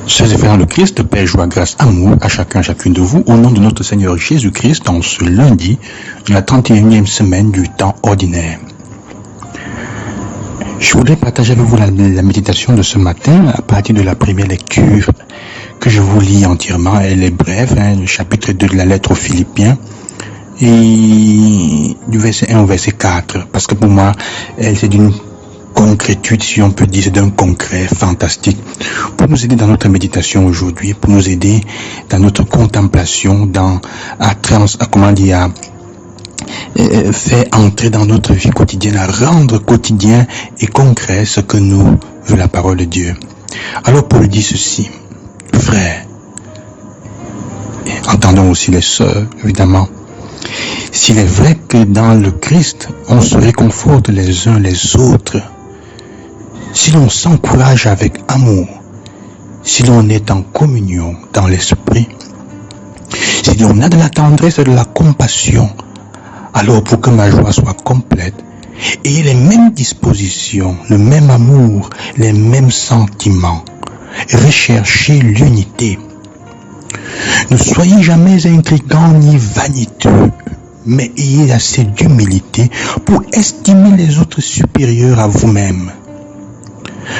Chers et frères dans le Christ, paix, joie, grâce, amour à chacun, chacune de vous, au nom de notre Seigneur Jésus-Christ, en ce lundi de la 31e semaine du temps ordinaire. Je voudrais partager avec vous la méditation de ce matin à partir de la première lecture que je vous lis entièrement. Elle est brève, le chapitre 2 de la lettre aux Philippiens, et du verset 1 au verset 4, parce que pour moi, elle c'est d'une concrétude, si on peut dire, c'est d'un concret fantastique, pour nous aider dans notre méditation aujourd'hui, pour nous aider dans notre contemplation, faire entrer dans notre vie quotidienne, à rendre quotidien et concret ce que nous veut la parole de Dieu. Alors Paul dit ceci: frères, entendons aussi les sœurs, évidemment, s'il est vrai que dans le Christ, on se réconforte les uns les autres, si l'on s'encourage avec amour, si l'on est en communion dans l'esprit, si l'on a de la tendresse et de la compassion, alors pour que ma joie soit complète, ayez les mêmes dispositions, le même amour, les mêmes sentiments, recherchez l'unité. Ne soyez jamais intrigants ni vaniteux, mais ayez assez d'humilité pour estimer les autres supérieurs à vous-même.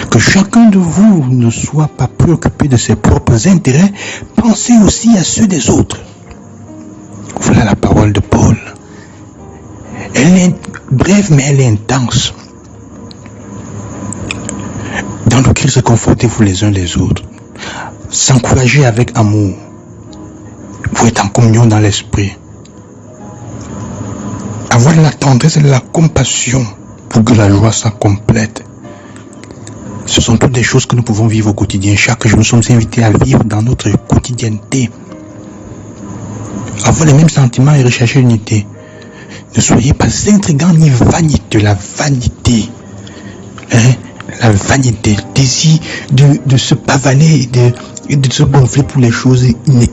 Que chacun de vous ne soit pas préoccupé de ses propres intérêts, pensez aussi à ceux des autres. Voilà la parole de Paul. Elle est brève, mais elle est intense. Dans le Christ, confortez-vous les uns les autres. S'encourager avec amour. Vous êtes en communion dans l'esprit. Avoir de la tendresse et de la compassion pour que la joie soit complète. Ce sont toutes des choses que nous pouvons vivre au quotidien. Chaque jour, nous sommes invités à vivre dans notre quotidienneté. Avoir les mêmes sentiments et rechercher l'unité. Ne soyez pas intrigants ni vaniteux. La vanité. La vanité. Le désir de se pavaner et de se gonfler pour les choses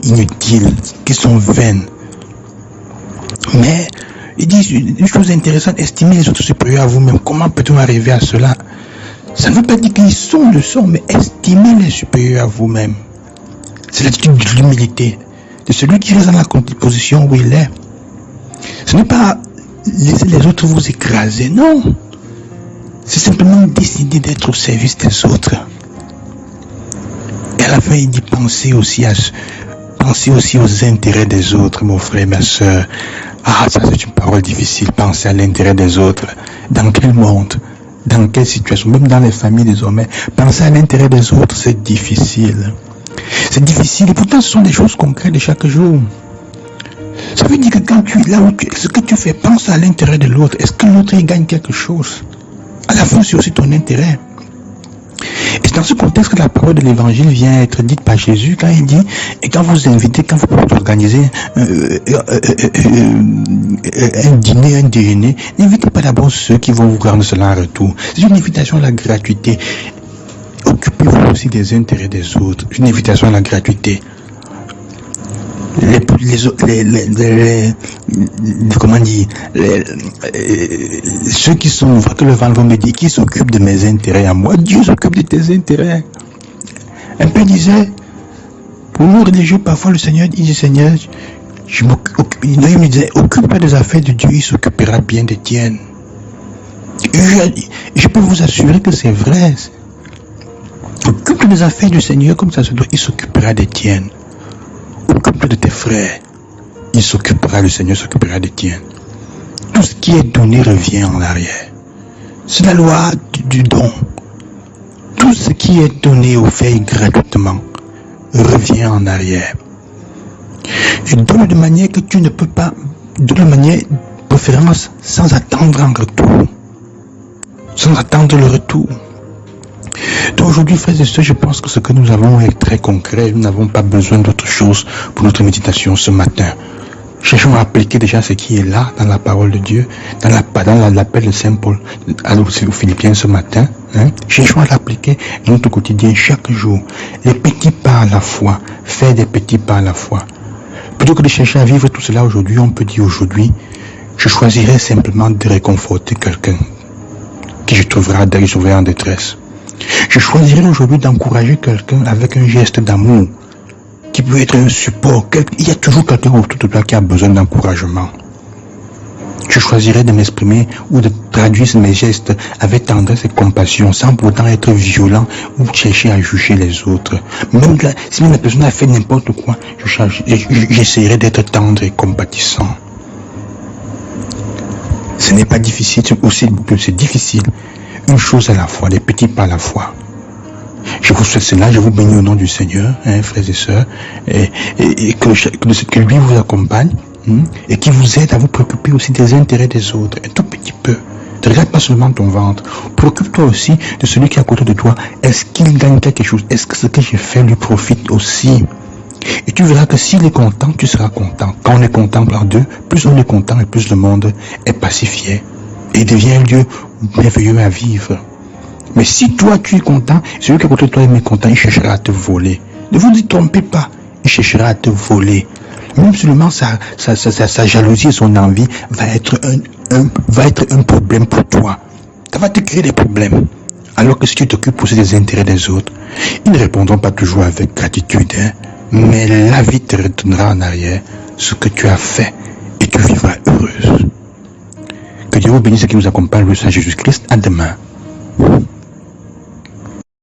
inutiles, qui sont vaines. Mais, il dit une chose intéressante, estimer les autres supérieurs à vous-même. Comment peut-on arriver à cela? Ça ne veut pas dire qu'ils sont le sont, mais estimez les supérieurs à vous-même. C'est l'attitude de l'humilité, de celui qui reste dans la position où il est. Ce n'est pas laisser les autres vous écraser, non. C'est simplement décider d'être au service des autres. Et à la fin, il dit pensez aussi aux intérêts des autres, mon frère, ma soeur. Ah, ça c'est une parole difficile, penser à l'intérêt des autres. Dans quel monde? Dans quelle situation? Même dans les familles désormais, penser à l'intérêt des autres, c'est difficile. C'est difficile et pourtant ce sont des choses concrètes de chaque jour. Ça veut dire que quand tu es là où ce que tu fais, pense à l'intérêt de l'autre. Est-ce que l'autre il gagne quelque chose? À la fin, c'est aussi ton intérêt. Et c'est dans ce contexte que la parole de l'évangile vient être dite par Jésus quand il dit, et quand vous invitez, quand vous pouvez organiser un dîner, un déjeuner, n'invitez pas d'abord ceux qui vont vous rendre cela en retour. C'est une invitation à la gratuité. Occupez-vous aussi des intérêts des autres. Une invitation à la gratuité. Ceux qui sont, que le vent me dit, qui s'occupent de mes intérêts à moi, Dieu s'occupe de tes intérêts. Un peu disait, pour nous religieux, parfois le Seigneur dit, Seigneur, il me disait, occupe-toi des affaires de Dieu, il s'occupera bien des tiennes. Je peux vous assurer que c'est vrai. Occupe-toi des affaires du Seigneur comme ça se doit, il s'occupera des tiennes. Occupe-toi de tes frères, le Seigneur s'occupera des tiens. Tout ce qui est donné revient en arrière. C'est la loi du don. Tout ce qui est donné ou fait gratuitement revient en arrière. Et donne de manière que tu ne peux pas, donne de manière préférence sans attendre un retour. Sans attendre le retour. Donc aujourd'hui, frères et sœurs, je pense que ce que nous avons est très concret. Nous n'avons pas besoin d'autre chose pour notre méditation ce matin. Cherchons à appliquer déjà ce qui est là dans la parole de Dieu, dans l'appel de Saint Paul aux Philippiens ce matin. Cherchons à l'appliquer dans notre quotidien chaque jour. Les petits pas à la fois. Faire des petits pas à la fois. Plutôt que de chercher à vivre tout cela aujourd'hui, on peut dire aujourd'hui, je choisirais simplement de réconforter quelqu'un qui je trouverais en détresse. Je choisirai aujourd'hui d'encourager quelqu'un avec un geste d'amour qui peut être un support. Il y a toujours quelqu'un autour de toi qui a besoin d'encouragement. Je choisirai de m'exprimer ou de traduire mes gestes avec tendresse et compassion sans pourtant être violent ou chercher à juger les autres. Même si la personne a fait n'importe quoi, j'essaierai d'être tendre et compatissant. Ce n'est pas difficile, c'est difficile. Une chose à la fois, des petits pas à la fois. Je vous souhaite cela, je vous bénis au nom du Seigneur, frères et sœurs, et que lui vous accompagne, et qui vous aide à vous préoccuper aussi des intérêts des autres, un tout petit peu. Ne regarde pas seulement ton ventre. Préoccupe-toi aussi de celui qui est à côté de toi. Est-ce qu'il gagne quelque chose? Est-ce que ce que j'ai fait lui profite aussi? Et tu verras que s'il est content, tu seras content. Quand on est content par deux, plus on est content et plus le monde est pacifié. Et devient un lieu merveilleux à vivre. Mais si toi tu es content, celui qui est à côté de toi est mécontent, il cherchera à te voler. Ne vous y trompez pas, il cherchera à te voler. Même seulement sa jalousie et son envie va être un problème pour toi. Ça va te créer des problèmes. Alors que si tu t'occupes aussi des intérêts des autres, ils ne répondront pas toujours avec gratitude, mais la vie te retournera en arrière ce que tu as fait et tu vivras heureuse. Que Dieu vous bénisse et qu'il nous accompagne, le Saint Jésus-Christ. À demain.